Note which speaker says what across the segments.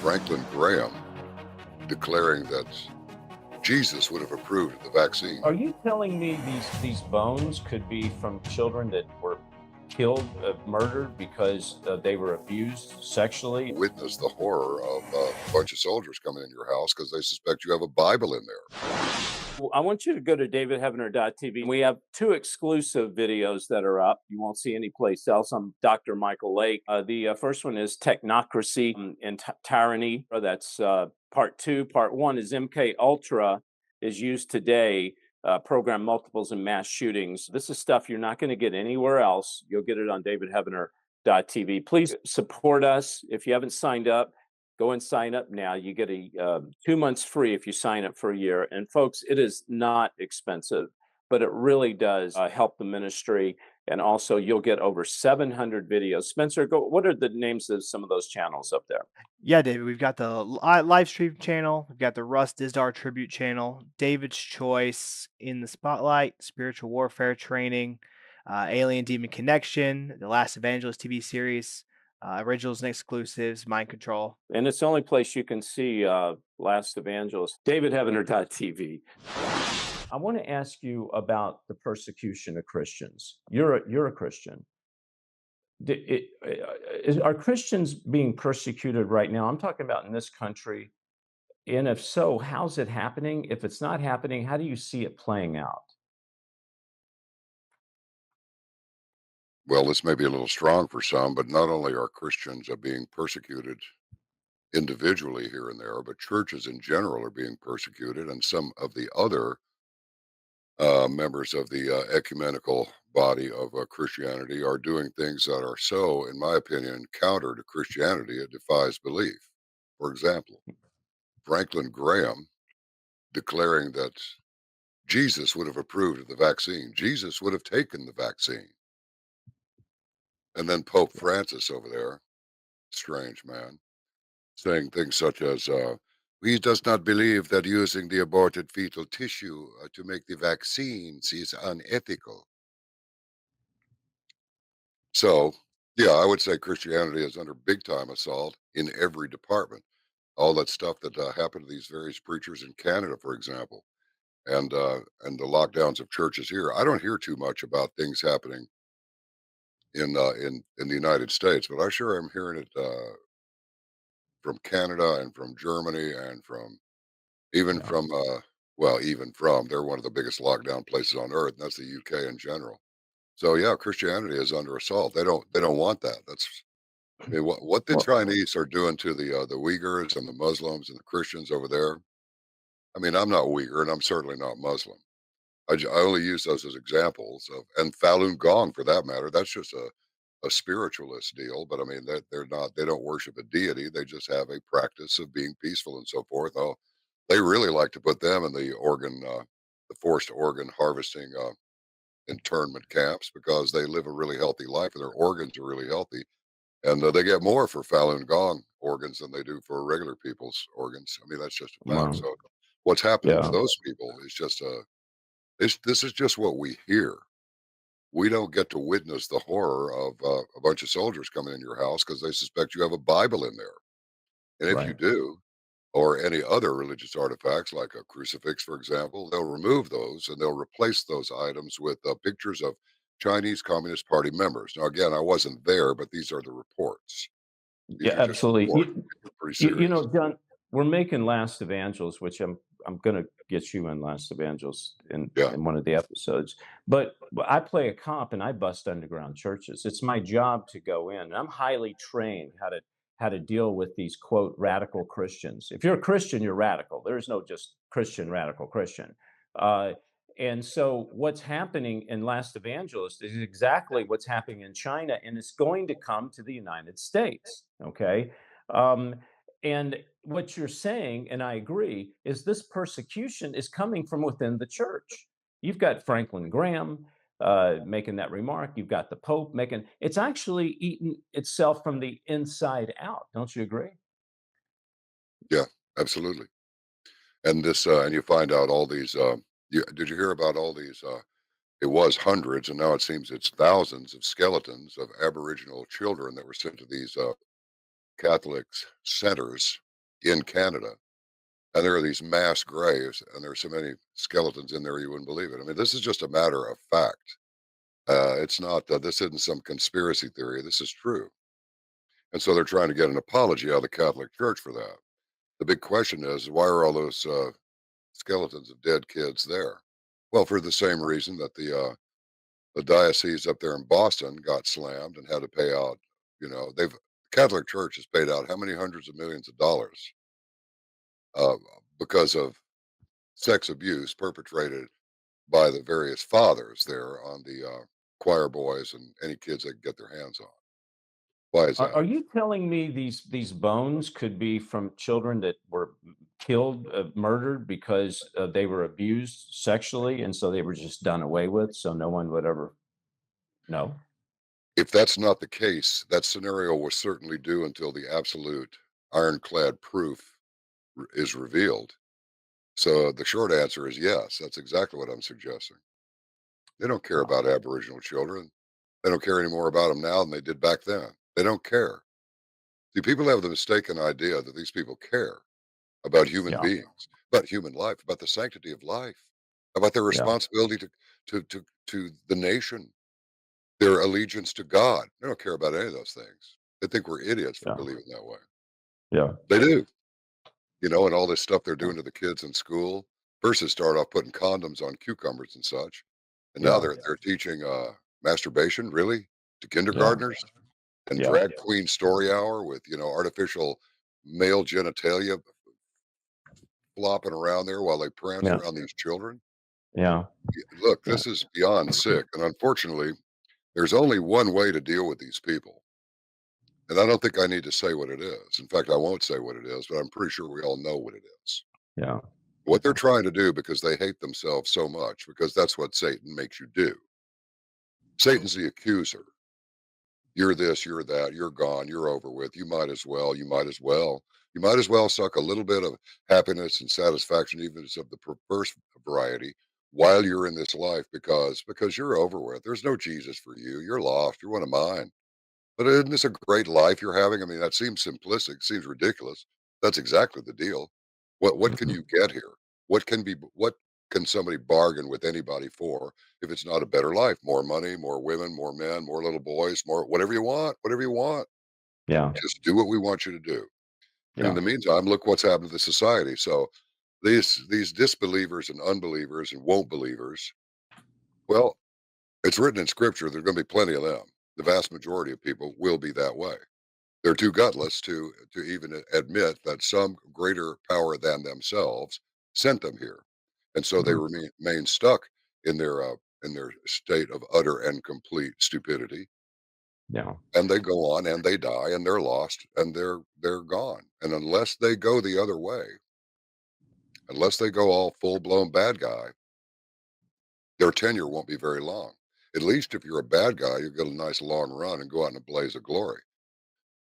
Speaker 1: Franklin Graham declaring that Jesus would have approved of the vaccine.
Speaker 2: Are you telling me these bones could be from children that were killed, murdered because they were abused sexually?
Speaker 1: Witness the horror of a bunch of soldiers coming in your house because they suspect you have a Bible in there.
Speaker 2: Well, I want you to go to davidheavener.tv. We have two exclusive videos that are up. You won't see any place else. I'm Dr. Michael Lake. The first one is Technocracy and Tyranny. That's part two. Part one is MK Ultra is used today. Program multiples and mass shootings. This is stuff you're not going to get anywhere else. You'll get it on davidheavener.tv. Please support us. If you haven't signed up, go and sign up now. You get a 2 months free if you sign up for a year. And folks, it is not expensive, but it really does help the ministry. And also, you'll get over 700 videos. Spencer, go. What are the names of some of those channels up there?
Speaker 3: Yeah, David, we've got the live stream channel, we've got the Russ Dizdar tribute channel, David's Choice, In the Spotlight, Spiritual Warfare Training, Alien Demon Connection, the Last Evangelist TV series, originals and exclusives, Mind Control.
Speaker 2: And it's the only place you can see Last Evangelist, davidheavener.tv. I want to ask you about the persecution of Christians. You're a Christian. Are Christians being persecuted right now? I'm talking about in this country. And if so, how's it happening? If it's not happening, how do you see it playing out?
Speaker 1: Well, this may be a little strong for some, but not only are Christians being persecuted individually here and there, but churches in general are being persecuted, and some of the other members of the ecumenical body of Christianity are doing things that are so, in my opinion, counter to Christianity, it defies belief. For example, Franklin Graham declaring that Jesus would have approved of the vaccine, Jesus would have taken the vaccine. And then Pope Francis over there, strange man, saying things such as, he does not believe that using the aborted fetal tissue to make the vaccines is unethical. So, yeah, I would say Christianity is under big time assault in every department. All that stuff that happened to these various preachers in Canada, for example, and the lockdowns of churches here. I don't hear too much about things happening in the United States, but I sure am hearing it from Canada and from Germany and from even
Speaker 2: Yeah.
Speaker 1: from well, even from they're one of the biggest lockdown places on earth, and that's the UK in general. So yeah, Christianity is under assault. They don't want that. That's I mean, what the
Speaker 2: Well,
Speaker 1: Chinese are doing to the Uyghurs and the Muslims and the Christians over there. I mean, I'm not Uyghur and I'm certainly not Muslim. I only use those as examples of, and Falun Gong for that matter. That's just a spiritualist deal, but I mean that they're not. They don't worship a deity. They just have a practice of being peaceful and so forth. Oh, they really like to put them in the forced organ harvesting internment camps because they live a really healthy life and their organs are really healthy. And they get more for Falun Gong organs than they do for regular people's organs. I mean, that's just a fact.
Speaker 2: wow.
Speaker 1: So, what's happening to
Speaker 2: Yeah.
Speaker 1: those people is just this is just what we hear. We don't get to witness the horror of a bunch of soldiers coming in your house because they suspect you have a Bible in there. And if you
Speaker 2: Right.
Speaker 1: do, or any other religious artifacts like a crucifix, for example, they'll remove those and they'll replace those items with pictures of Chinese Communist Party members. Now, again, I wasn't there, but these are the reports. These
Speaker 2: Yeah,
Speaker 1: are just
Speaker 2: absolutely.
Speaker 1: reports. These are pretty
Speaker 2: You
Speaker 1: serious.
Speaker 2: know, John, we're making Last Evangelist, which I'm going to get you in Last Evangelist
Speaker 1: Yeah.
Speaker 2: in one of the episodes. But I play a cop and I bust underground churches. It's my job to go in. And I'm highly trained how to deal with these quote radical Christians. If you're a Christian, you're radical. There is no just Christian radical Christian. Uh, and so what's happening in Last Evangelist is exactly what's happening in China, and it's going to come to the United States. Okay. Um, and what you're saying, and I agree, is this persecution is coming from within the church. You've got Franklin Graham making that remark. You've got the Pope making it's actually eating itself from the inside out. Don't you agree?
Speaker 1: Yeah, absolutely. And this, and you find out all these, did you hear about all these, it was hundreds and now it seems it's thousands of skeletons of Aboriginal children that were sent to these, Catholic centers in Canada, and there are these mass graves, and there are so many skeletons in there you wouldn't believe it. I mean, this is just a matter of fact. It's not. This isn't some conspiracy theory. This is true. And so they're trying to get an apology out of the Catholic Church for that. The big question is, why are all those skeletons of dead kids there? Well, for the same reason that the diocese up there in Boston got slammed and had to pay out. The Catholic Church has paid out how many hundreds of millions of dollars uh, because of sex abuse perpetrated by the various fathers there on the choir boys and any kids they could get their hands on. Why is
Speaker 2: Are
Speaker 1: that?
Speaker 2: you telling me these bones could be from children that were killed, murdered because they were abused sexually, and so they were just done away with, so no one would ever know?
Speaker 1: If that's not the case, that scenario will certainly do until the absolute ironclad proof is revealed. So the short answer is yes. That's exactly what I'm suggesting. They don't care
Speaker 2: Wow.
Speaker 1: about Aboriginal children. They don't care any more about them now than they did back then. They don't care. See, people have the mistaken idea that these people care about human
Speaker 2: Yeah.
Speaker 1: beings, about human life, about the sanctity of life, about their
Speaker 2: Yeah.
Speaker 1: responsibility to the nation, their allegiance to God. They don't care about any of those things. They think we're idiots for
Speaker 2: Yeah.
Speaker 1: believing that way.
Speaker 2: Yeah.
Speaker 1: They do, and all this stuff they're doing to the kids in school. First, they start off putting condoms on cucumbers and such, and now
Speaker 2: Yeah.
Speaker 1: they're teaching masturbation really to
Speaker 2: Yeah.
Speaker 1: kindergartners and
Speaker 2: Yeah.
Speaker 1: drag queen story hour with artificial male genitalia flopping around there while they prance
Speaker 2: Yeah.
Speaker 1: around these children.
Speaker 2: Yeah.
Speaker 1: Look,
Speaker 2: Yeah.
Speaker 1: this is beyond sick, and unfortunately, there's only one way to deal with these people. And I don't think I need to say what it is. In fact, I won't say what it is, but I'm pretty sure we all know what it is.
Speaker 2: Yeah.
Speaker 1: What they're trying to do because they hate themselves so much, because that's what Satan makes you do. Satan's the accuser. You're this, you're that, you're gone, you're over with. You might as well, you might as well. You might as well suck a little bit of happiness and satisfaction, even if it's of the perverse variety, while you're in this life, because you're over with. There's no Jesus for you. You're lost. You're one of mine. But isn't this a great life you're having? I mean, that seems simplistic, seems ridiculous. That's exactly the deal. What can
Speaker 2: Mhm.
Speaker 1: you get here? What can somebody bargain with anybody for if it's not a better life? More money, more women, more men, more little boys, more whatever you want, whatever you want.
Speaker 2: Yeah.
Speaker 1: Just do what we want you to do. And in
Speaker 2: Yeah.
Speaker 1: the meantime, look what's happened to the society. So these disbelievers and unbelievers and won't believers, well, it's written in scripture, there's going to be plenty of them. The vast majority of people will be that way. They're too gutless to even admit that some greater power than themselves sent them here, and so they
Speaker 2: Mhm.
Speaker 1: remain stuck in their state of utter and complete stupidity,
Speaker 2: Yeah.
Speaker 1: and they go on and they die and they're lost and they're gone. And unless they go the other way, unless they go all full blown bad guy, their tenure won't be very long. At least if you're a bad guy, you get a nice long run and go out in a blaze of glory.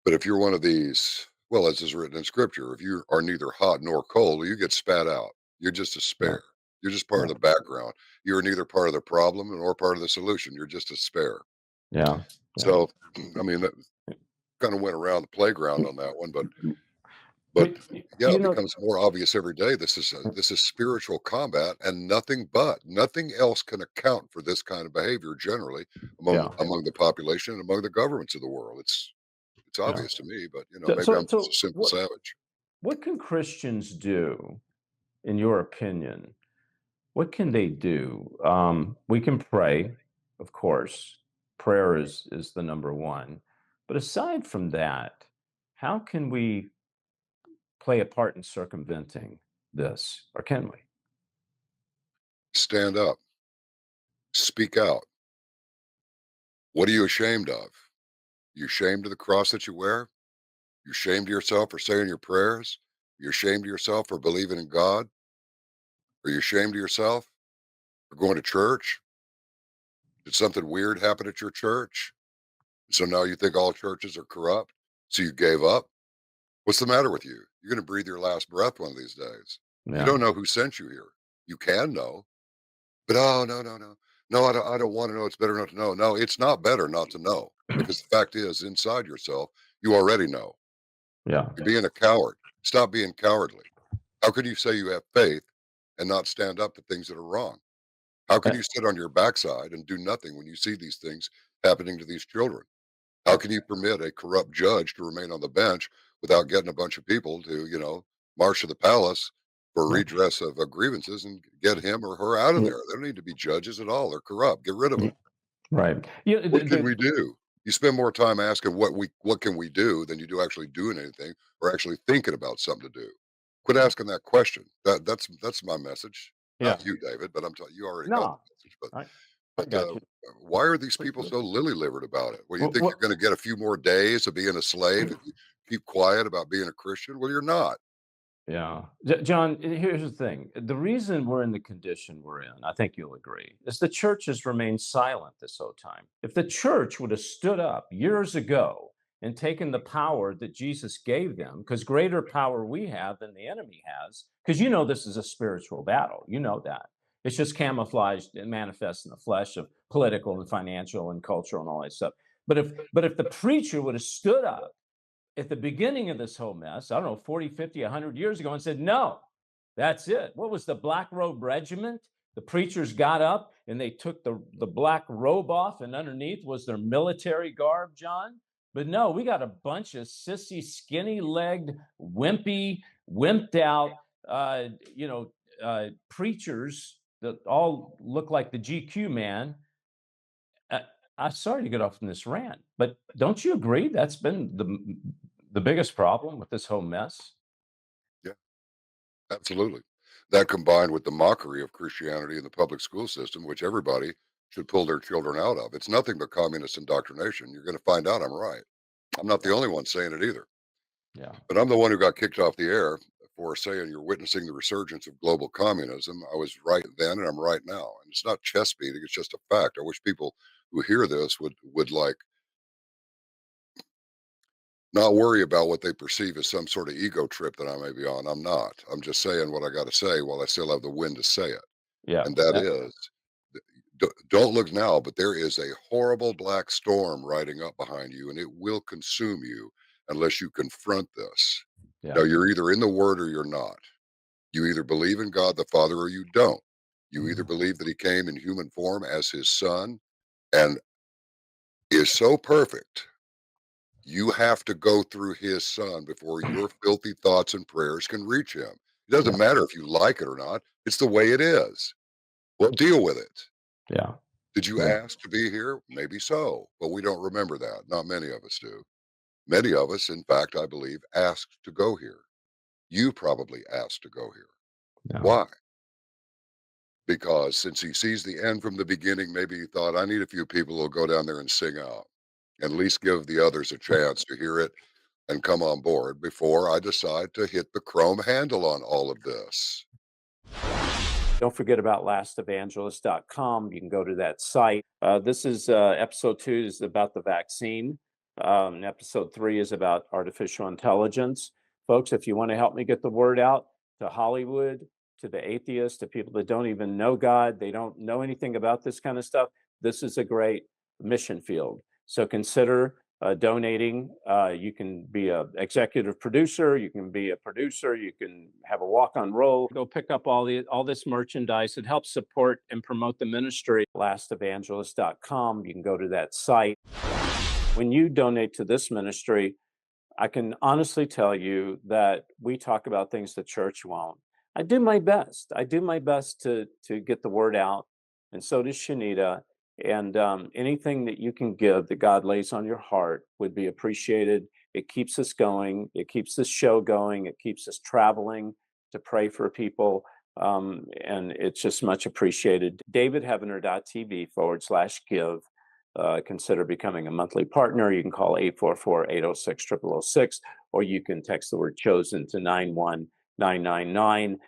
Speaker 1: But if you're one of these, well, as is written in scripture, if you are neither hot nor cold, you get spat out. You're just a
Speaker 2: Yeah.
Speaker 1: spare. You're just part
Speaker 2: Yeah.
Speaker 1: of the background. You're neither part of the problem nor part of the solution. You're just a spare.
Speaker 2: Yeah. Yeah.
Speaker 1: So, I mean, that kind of went around the playground on that one, but
Speaker 2: But
Speaker 1: yeah, it becomes more obvious every day. This is spiritual combat, and nothing else can account for this kind of behavior generally
Speaker 2: yeah.
Speaker 1: among the population and among the governments of the world. It's
Speaker 2: Yeah.
Speaker 1: obvious to me, but
Speaker 2: So,
Speaker 1: maybe
Speaker 2: so,
Speaker 1: I'm just a
Speaker 2: so
Speaker 1: simple savage.
Speaker 2: what can Christians do, in your opinion? What can they do? We can pray, of course. Prayer is the number one. But aside from that, how can we play a part in circumventing this, or can we?
Speaker 1: Stand up, speak out. What are you ashamed of? You ashamed of the cross that you wear? You ashamed of yourself for saying your prayers? You're ashamed of yourself for believing in God? Are you ashamed of yourself for going to church? Did something weird happen at your church? So now you think all churches are corrupt? So you gave up? What's the matter with you? You're going to breathe your last breath one of these days. You
Speaker 2: Yeah.
Speaker 1: don't know who sent you here. You can know, but oh, no, no, no. No, I don't want to know. It's better not to know. No, it's not better not to know, because the fact is, inside yourself, you already know.
Speaker 2: Yeah.
Speaker 1: You're being a coward. Stop being cowardly. How can you say you have faith and not stand up to things that are wrong? How can
Speaker 2: Uh,
Speaker 1: you sit on your backside and do nothing when you see these things happening to these children? How can you permit a corrupt judge to remain on the bench without getting a bunch of people to, march to the palace for
Speaker 4: Yeah.
Speaker 1: redress of grievances and get him or her out of
Speaker 4: Yeah.
Speaker 1: there? They don't need to be judges at all. They're corrupt. Get rid of them.
Speaker 4: Yeah. Right. Yeah.
Speaker 1: What can we do? You spend more time asking what can we do than you do actually doing anything or actually thinking about something to do. Quit asking that question. That's my message.
Speaker 2: yeah.
Speaker 1: Not you, David, but I'm telling you already got the
Speaker 2: No,
Speaker 1: message.
Speaker 2: I
Speaker 1: But
Speaker 2: got you.
Speaker 1: why are these people so lily-livered about it? Well, you think
Speaker 2: What,
Speaker 1: you're going to get a few more days of being a slave if you keep quiet about being a Christian? Well, you're not.
Speaker 2: Yeah. John, here's the thing. The reason we're in the condition we're in, I think you'll agree, is the church has remained silent this whole time. If the church would have stood up years ago and taken the power that Jesus gave them, because greater power we have than the enemy has, because you know this is a spiritual battle. You know that. It's just camouflaged and manifests in the flesh of political and financial and cultural and all that stuff. But if the preacher would have stood up at the beginning of this whole mess, I don't know, 40, 50, 100 years ago, and said, no, that's it. What was the Black Robe Regiment? The preachers got up and they took the black robe off, and underneath was their military garb, John. But no, we got a bunch of sissy, skinny legged, wimped out, uh, you know, preachers that all look like the GQ man. uh, I'm sorry to get off on this rant, but don't you agree that's been the biggest problem with this whole mess?
Speaker 1: Yeah, absolutely. That combined with the mockery of Christianity in the public school system, which everybody should pull their children out of. It's nothing but communist indoctrination. You're going to find out I'm right. I'm not the
Speaker 2: Yeah,
Speaker 1: only one saying it either.
Speaker 2: yeah,
Speaker 1: But I'm the one who got kicked off the air for saying you're witnessing the resurgence of global communism. I was right then and I'm right now. And it's not chest beating, it's just a fact. I wish people who hear this would like not worry about what they perceive as some sort of ego trip that I may be on. I'm not. I'm just saying what I got to say while I still have the wind to say it.
Speaker 2: yeah.
Speaker 1: And that is, don't look now, but there is a horrible black storm riding up behind you, and it will consume you unless you confront this.
Speaker 2: Yeah,
Speaker 1: Now, you're either in the word or you're not. You either believe in God the Father or you don't. You either
Speaker 4: Mhm.
Speaker 1: believe that he came in human form as his son and is so perfect you have to go through his son before your filthy thoughts and prayers can reach him. It
Speaker 4: Yeah.
Speaker 1: doesn't matter if you like it or not. It's the way it is. Well, deal with it.
Speaker 4: Yeah.
Speaker 1: Did you
Speaker 4: Yeah.
Speaker 1: ask to be here? Maybe so, but we don't remember that. Not many of us do. Many of us, in fact, I believe, asked to go here. You probably asked to go here.
Speaker 4: Yeah.
Speaker 1: Why? Because since he sees the end from the beginning, maybe he thought, I need a few people who'll go down there and sing out, and at least give the others a chance to hear it and come on board before I decide to hit the chrome handle on all of this.
Speaker 2: don't forget about lastevangelist.com. You can go to that site. This is episode 2 is about the vaccine. Episode 3 is about artificial intelligence. Folks, if you want to help me get the word out to Hollywood, to the atheists, to people that don't even know God, they don't know anything about this kind of stuff, this is a great mission field. So consider donating. You can be a executive producer, you can be a producer, you can have a walk-on role. Go pick up all this merchandise. It helps support and promote the ministry. Lastevangelist.com. You can go to that site. When you donate to this ministry, I can honestly tell you that we talk about things the church won't. I do my best. I do my best to get the word out, and so does Shanita. And anything that you can give that God lays on your heart would be appreciated. It keeps us going. It keeps this show going. It keeps us traveling to pray for people. And it's just much appreciated. davidheavener.tv/give. Consider becoming a monthly partner. You can call 844-806-0006, or you can text the word chosen to 91999.